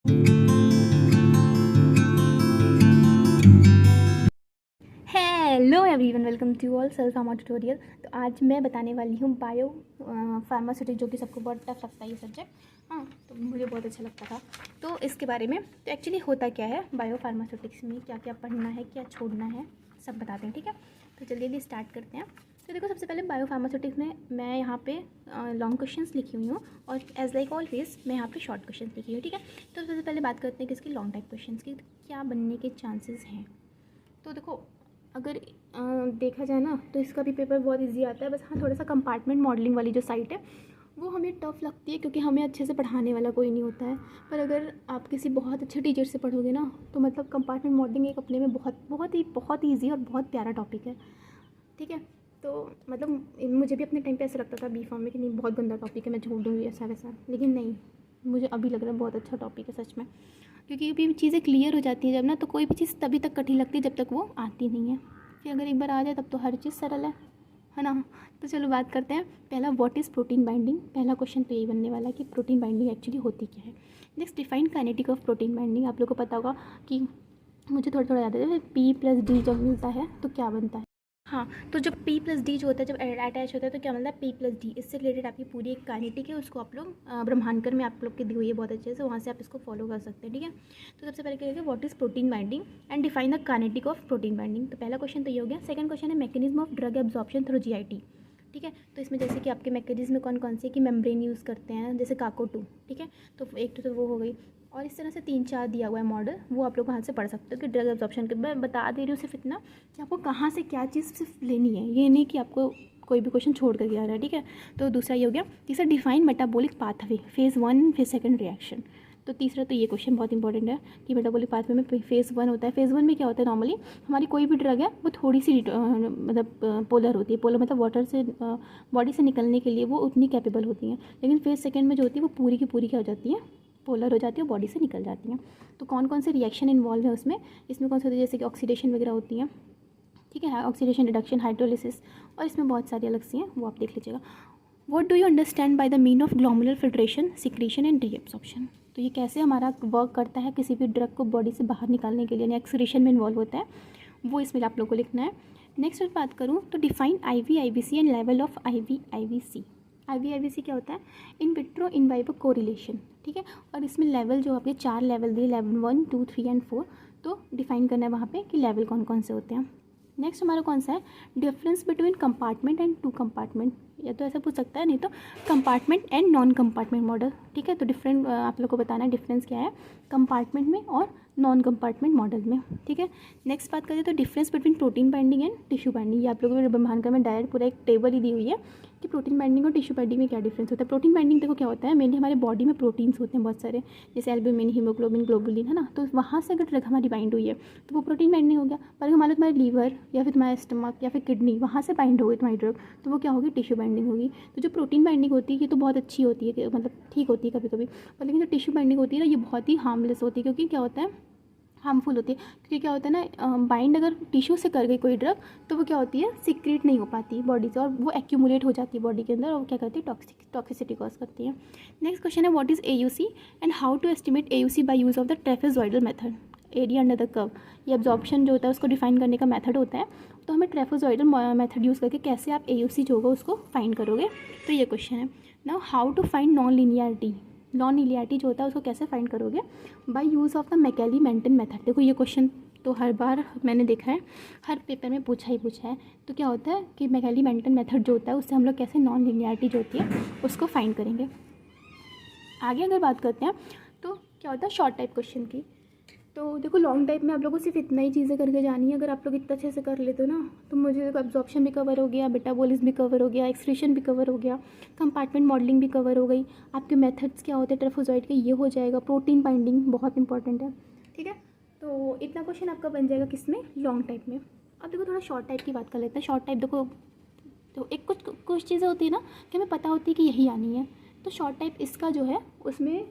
Hello everyone, welcome to all self pharma tutorial. तो आज मैं बताने वाली हूँ बायो फार्मास्यूटिक्स, जो कि सबको बहुत टफ लगता है ये सब्जेक्ट। हाँ, तो मुझे बहुत अच्छा लगता था। तो इसके बारे में तो एक्चुअली होता क्या है, बायो फार्मास्यूटिक्स में क्या क्या पढ़ना है, क्या छोड़ना है, सब बताते हैं। ठीक है, तो चलिए स्टार्ट करते हैं। तो देखो, सबसे पहले बायो फार्मास्यूटिक्स में मैं यहाँ पे लॉन्ग क्वेश्चंस लिखी हुई हूँ और एज लाइक ऑलवेज मैं यहाँ पे शॉर्ट क्वेश्चंस लिखी हुई हूँ। ठीक है, तो सबसे पहले बात करते हैं कि इसके लॉन्ग टाइप क्वेश्चंस की क्या बनने के चांसेस हैं। तो देखो, अगर देखा जाए ना तो इसका भी पेपर बहुत इजी आता है। बस हाँ, थोड़ा सा कंपार्टमेंट मॉडलिंग वाली जो साइट है वो हमें टफ़ लगती है, क्योंकि हमें अच्छे से पढ़ाने वाला कोई नहीं होता है। पर अगर आप किसी बहुत अच्छे टीचर से पढ़ोगे ना, तो मतलब कंपार्टमेंट मॉडलिंग एक अपने में बहुत ईजी और बहुत प्यारा टॉपिक है। ठीक है, तो मतलब मुझे भी अपने टाइम पे ऐसा लगता था बी फार्म में कि नहीं, बहुत गंदा टॉपिक है, मैं छोड़ दूँगी ऐसा वैसा। लेकिन नहीं, मुझे अभी लग रहा है बहुत अच्छा टॉपिक है सच में। क्योंकि अभी चीज़ें क्लियर हो जाती हैं जब ना, तो कोई भी चीज़ तभी तक कठिन लगती है जब तक वो आती नहीं है। फिर अगर एक बार आ जाए तब तो हर चीज़ सरल है ना। तो चलो बात करते हैं। पहला, व्हाट इज़ प्रोटीन बाइंडिंग। पहला क्वेश्चन तो यही बनने वाला है कि प्रोटीन बाइंडिंग एक्चुअली होती क्या है। Next, define kinetic of protein binding. आप लोग को पता होगा कि मुझे थोड़ा थोड़ा याद है, P+D जब मिलता है तो क्या बनता है। हाँ, तो जब P+D जो होता है, जब अटैच होता है तो क्या मतलब P+D। इससे रिलेटेड आपकी पूरी एक काइनेटिक है, उसको आप लोग ब्रह्मांकर में आप लोग की दी हुई है बहुत अच्छे से, वहाँ से आप इसको फॉलो कर सकते हैं। ठीक है, तो सबसे पहले क्या है, what is protein binding and define the kinetic of protein binding. तो पहला क्वेश्चन तो ये हो गया। सेकंड क्वेश्चन है mechanism of drug absorption through GIT। ठीक है, तो इसमें जैसे कि आपके मैकेनिज्म में कौन कौन से कि मेम्ब्रेन यूज़ करते हैं, जैसे काको-2। ठीक है, तो एक तो वो हो गई, और इस तरह से 3-4 दिया हुआ है मॉडल, वो आप लोग वहाँ से पढ़ सकते हो कि ड्रग एब्जॉर्प्शन के। मैं बता दे रही हूँ सिर्फ इतना कि आपको कहाँ से क्या चीज़ सिर्फ लेनी है, ये नहीं कि आपको कोई भी क्वेश्चन छोड़ कर आ रहा है। ठीक है, तो दूसरा ये हो गया। तीसरा, define metabolic pathway, phase 1 phase 2 reaction. तो तीसरा तो ये क्वेश्चन बहुत इंपॉर्टेंट है कि मेटाबॉलिक पाथवे में फेज़ 1 होता है। फेज़ 1 में क्या होता है, नॉर्मली हमारी कोई भी ड्रग है वो थोड़ी सी मतलब पोलर होती है। पोलर मतलब वाटर से बॉडी से निकलने के लिए वो उतनी कैपेबल होती हैं। लेकिन फेज़ सेकेंड में जो होती है वो पूरी की पूरी क्या हो जाती है, पोलर हो जाती है, बॉडी से निकल जाती हैं। तो कौन कौन से रिएक्शन इन्वॉल्व है उसमें, इसमें कौन से होते हैं, जैसे कि ऑक्सीडेशन वगैरह होती हैं। ठीक है, ऑक्सीडेशन, रिडक्शन, हाइड्रोलिसिस, और इसमें बहुत सारी अलग सी हैं, वो आप देख लीजिएगा। What do you understand by the mean of glomerular filtration, secretion and reabsorption. तो ये कैसे हमारा वर्क करता है किसी भी ड्रग को बॉडी से बाहर निकालने के लिए, यानी एक्सक्रीशन में इन्वॉल्व होता है, वो इसमें आप लोग को लिखना है। नेक्स्ट बात करूँ तो define IV-IVC and level of IV-IVC। IV-IVC क्या होता है, in vitro in vivo correlation. ठीक है, और इसमें लेवल जो आपके 4 लेवल दिए, लेवल 1, 2, 3 एंड 4, तो डिफाइन करना है वहाँ पे कि लेवल कौन कौन से होते हैं। नेक्स्ट हमारा कौन सा है, difference between compartment and 2 compartment, या तो ऐसा पूछ सकता है, नहीं तो compartment and non compartment model. ठीक है, तो डिफरेंट आप लोग को बताना है डिफरेंस क्या है कंपार्टमेंट में और नॉन कंपार्टमेंट मॉडल में। ठीक है, नेक्स्ट बात करें तो difference between protein binding and tissue binding. ये आप लोगों को ब्रह्मांड में डायरेक्ट पूरा एक टेबल ही दी हुई है कि प्रोटीन बाइंडिंग और टिश्यू बाइंडिंग में क्या डिफरेंस होता है। प्रोटीन बाइंडिंग देखो क्या होता है, मेनली हमारे बॉडी में प्रोटीन्स होते हैं बहुत सारे, जैसे एल्ब्यूमिन, हीमोग्लोबिन, ग्लोबुलिन, है ना। तो वहाँ से अगर ड्रग हमारी बाइंड हुई है तो वो प्रोटीन बाइंडिंग हो गया। पर अगर मान लो तुम्हारे लीवर या फिर तुम्हारा स्टमक या फिर किडनी, वहाँ से बाइंड हो गई तुम्हारी ड्रग, तो वो क्या होगी, टिश्यू बाइंडिंग होगी। तो जो प्रोटीन बाइंडिंग होती है ये तो बहुत अच्छी होती है, मतलब ठीक होती है कभी कभी, पर लेकिन जो टिश्यू बाइंडिंग होती है ना, ये बहुत ही हार्मलेस होती है। क्योंकि क्या होता है, हार्मफुल होती है। क्योंकि क्या होता है ना, बाइंड अगर टिश्यू से कर गई कोई ड्रग, तो वो क्या होती है, सीक्रेट नहीं हो पाती बॉडी से, और वो एक्यूमुलेट हो जाती है बॉडी के अंदर, और वो क्या करती है, टॉक्सिसिटी कॉज करती है। नेक्स्ट क्वेश्चन है, what is AUC and how to estimate AUC by use of the trapezoidal method, area under the curve. ये एब्जॉर्प्शन जो होता है उसको डिफाइन करने का मेथड होता है। तो हमें ट्रेपेजॉइडल मेथड यूज़ करके कैसे आप AUC जो होगा उसको फाइंड करोगे, तो ये क्वेश्चन है। Now how to find non linearity, non linearity जो होता है उसको कैसे फाइंड करोगे, by use of the Michaelis Menten method. देखो ये क्वेश्चन तो हर बार मैंने देखा है, हर पेपर में पूछा है। तो क्या होता है कि मैकेली-मेंटन मेथड जो होता है उससे हम लोग कैसे नॉन लीनियरिटी जो होती है उसको फाइंड करेंगे। आगे अगर बात करते हैं तो क्या होता है शॉर्ट टाइप क्वेश्चन की। तो देखो, लॉन्ग टाइप में आप लोगों को सिर्फ इतना ही चीज़ें करके जानी है। अगर आप लोग इतना अच्छे से कर लेते हो ना, तो मुझे देखो एब्जॉर्प्शन भी कवर हो गया, मेटाबॉलिज्म भी कवर हो गया, एक्सक्रीशन भी कवर हो गया, कंपार्टमेंट मॉडलिंग भी कवर हो गई, आपके मेथड्स क्या होते हैं ट्रेपेजॉइड के, ये हो जाएगा। प्रोटीन बाइंडिंग बहुत इंपॉर्टेंट है। ठीक है, तो इतना क्वेश्चन आपका बन जाएगा किसमें, लॉन्ग टाइप में। अब देखो थोड़ा शॉर्ट टाइप की बात कर लेते हैं। शॉर्ट टाइप देखो, तो एक कुछ चीज़ें होती है ना कि हमें पता होती है कि यही आनी है। तो शॉर्ट टाइप इसका जो है उसमें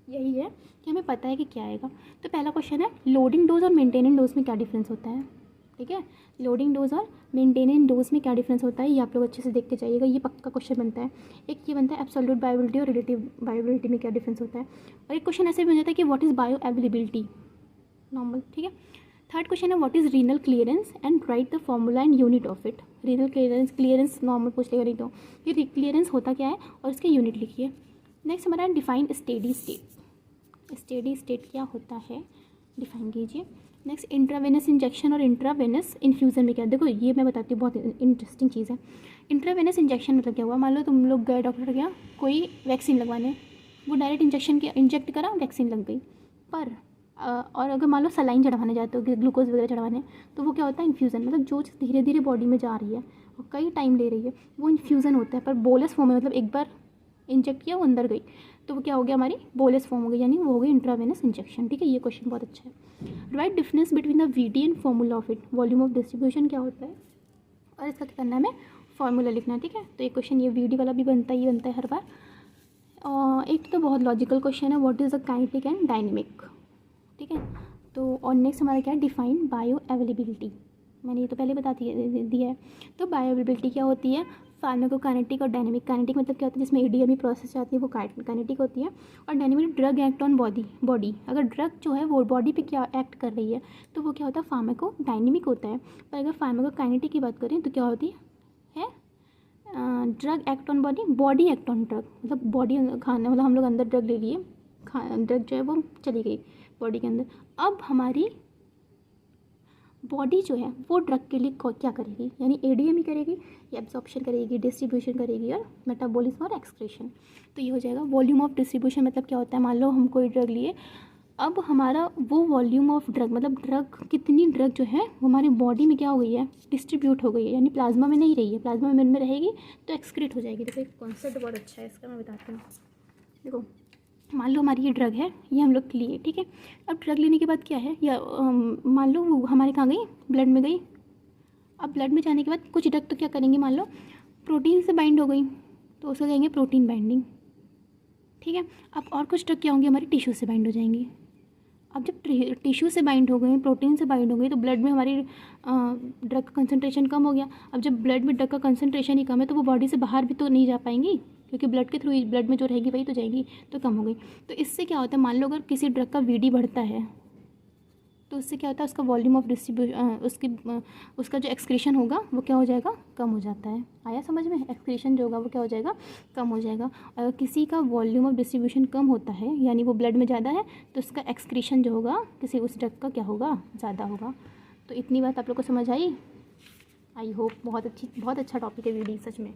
यही है कि हमें पता है कि क्या आएगा। तो पहला क्वेश्चन है, लोडिंग डोज और मेंटेनिंग डोज में क्या डिफरेंस होता है। ठीक है। लोडिंग डोज और मेंटेनेंस डोज में क्या डिफरेंस होता है ये आप लोग अच्छे से देख के जाइएगा, ये पक्का क्वेश्चन बनता है। एक ये बनता है एब्सोल्यूट बायोबिलिटी और रिलेटिव बायोबिलिटी में क्या डिफरेंस होता है, और एक क्वेश्चन ऐसे भी बन जाता है कि what is bio availability, normal, ठीक है। थर्ड क्वेश्चन है what is renal clearance and right the formula and unit of it. Renal clearance normal पूछ लेगा नहीं तो ये क्लियरेंस होता क्या है और इसके यूनिट लिखिए। नेक्स्ट हमारा define steady state. Steady state क्या होता है डिफाइन कीजिए। नेक्स्ट इंट्रावेनस इंजेक्शन और इंट्रावेनस इन्फ्यूज़न में क्या, देखो ये मैं बताती हूँ, बहुत इंटरेस्टिंग चीज़ है। इंट्रावेनस इंजेक्शन मतलब क्या हुआ, मान लो तुम लोग गए डॉक्टर के यहाँ कोई वैक्सीन लगवाने, वो डायरेक्ट इंजेक्ट करा, वैक्सीन लग गई। पर और अगर मान लो सलाइन चढ़वाने जाते हो, ग्लूकोज वगैरह चढ़वाने, तो वो क्या होता है इन्फ्यूज़न, मतलब जो चीज़ धीरे धीरे बॉडी में जा रही है और कई टाइम ले रही है वो इन्फ्यूज़न होता है। पर बोलस फॉर्म में, मतलब एक बार इंजेक्ट किया वो अंदर गई तो वो क्या हो गया, हमारी बोलस फॉर्म हो गई, यानी वो हो गई इंट्रावेनस इंजेक्शन, ठीक है। ये क्वेश्चन बहुत अच्छा है। Write difference between the VD and formula of it, volume of distribution क्या होता है और इसका क्या करना है, हमें फॉर्मूला लिखना है, ठीक है। तो एक क्वेश्चन ये वीडी वाला भी बनता है, ये बनता है हर बार। और एक तो बहुत लॉजिकल क्वेश्चन है what is the kinetic and dynamic, ठीक है। तो और नेक्स्ट हमारा क्या है डिफाइन बायो अवेलेबिलिटी, मैंने ये तो पहले बता दिया है। तो बायो अवेलेबिलिटी क्या होती है, फार्माकोकाइनेटिक और डायनेमिक। काइनेटिक मतलब क्या होता है जिसमें एडीएमई प्रोसेस आती है वो काइनेटिक होती है, और dynamic drug act on body, अगर ड्रग जो है वो बॉडी पे क्या एक्ट कर रही है तो वो क्या होता है फार्माको डायनेमिक होता है। पर अगर फार्माकोकाइनेटिक की बात करें तो क्या होती है drug act on body act on drug, मतलब बॉडी खाना, मतलब हम लोग अंदर ड्रग ले लिए, ड्रग जो है वो चली गई बॉडी के अंदर, अब हमारी बॉडी जो है वो ड्रग के लिए क्या करेगी, यानी एडीएमई करेगी या एब्जॉर्प्शन करेगी, डिस्ट्रीब्यूशन करेगी और मेटाबॉलिज्म और एक्सक्रीशन। तो ये हो जाएगा वॉल्यूम ऑफ डिस्ट्रीब्यूशन, मतलब क्या होता है, मान लो हम कोई ड्रग लिए, अब हमारा वो वॉल्यूम ऑफ ड्रग, मतलब ड्रग कितनी ड्रग जो है वो हमारी बॉडी में क्या हो गई है, डिस्ट्रीब्यूट हो गई है, यानी प्लाज्मा में नहीं रही है, प्लाज्मा में रहेगी तो एक्सक्रीट हो जाएगी। देखो एक कॉन्सेप्ट बहुत अच्छा है इसका, मैं बताती हूँ। देखो मान लो हमारी ये ड्रग है, ये हम लोग लिए, ठीक है। अब ड्रग लेने के बाद क्या है, या मान लो वो हमारे कहाँ गई, ब्लड में गई। अब ब्लड में जाने के बाद कुछ ड्रग तो क्या करेंगे, मान लो प्रोटीन से बाइंड हो गई तो उसको कहेंगे प्रोटीन बाइंडिंग, ठीक है। अब और कुछ ड्रग क्या होंगी, हमारी टिश्यू से बाइंड हो जाएंगी। अब जब टिश्यू से बाइंड हो गई, प्रोटीन से बाइंड हो गई, तो ब्लड में हमारी ड्रग का कंसंट्रेशन कम हो गया। अब जब ब्लड में ड्रग का कंसंट्रेशन ही कम है तो वो बॉडी से बाहर भी तो नहीं जा पाएंगी, क्योंकि ब्लड के थ्रू, ब्लड में जो रहेगी वही तो जाएगी, तो कम हो गई। तो इससे क्या होता है, मान लो अगर किसी ड्रग का वीडी बढ़ता है तो उससे क्या होता है, उसका वॉल्यूम ऑफ डिस्ट्रीब्यूशन, उसका जो एक्सक्रीशन होगा वो क्या हो जाएगा, कम हो जाता है। आया समझ में, एक्सक्रीशन जो होगा वो क्या हो जाएगा, कम हो जाएगा। अगर किसी का वॉल्यूम ऑफ डिस्ट्रीब्यूशन कम होता है, यानी वो ब्लड में ज़्यादा है, तो उसका एक्सक्रीशन जो होगा किसी उस ड्रग का क्या होगा, ज़्यादा होगा। तो इतनी बात आप लोग को समझ आई होप। बहुत अच्छा टॉपिक है वीडी सच में,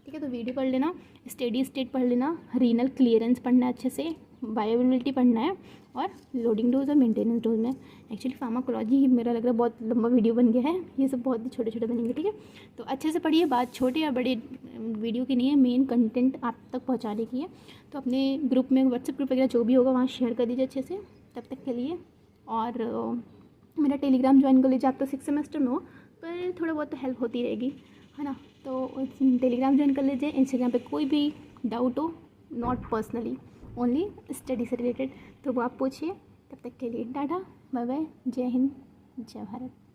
ठीक है। तो वीडियो पढ़ लेना, स्टेडी स्टेट पढ़ लेना, रीनल क्लियरेंस पढ़ना है अच्छे से, बायोअवेलेबिलिटी पढ़ना है, और लोडिंग डोज और मेंटेनेंस डोज में। एक्चुअली फार्माकोलॉजी मेरा लग रहा है बहुत लंबा वीडियो बन गया है, ये सब बहुत ही छोटे छोटे बनेंगे, ठीक है। तो अच्छे से पढ़िए, बात छोटे या बड़े वीडियो की नहीं है, मेन कंटेंट आप तक पहुँचाने की है। तो अपने ग्रुप में, व्हाट्सएप ग्रुप वगैरह जो भी होगा वहाँ शेयर कर दीजिए अच्छे से तब तक के लिए। और मेरा टेलीग्राम ज्वाइन कर लीजिए, आप तो 6 सेमेस्टर में हो, पर थोड़ा बहुत तो हेल्प होती रहेगी, है ना। तो टेलीग्राम ज्वाइन कर लीजिए। इंस्टाग्राम पे कोई भी डाउट हो, नॉट पर्सनली, ओनली स्टडी से रिलेटेड, तो वो आप पूछिए। तब तक के लिए टाटा बाय बाय, जय हिंद, जय भारत।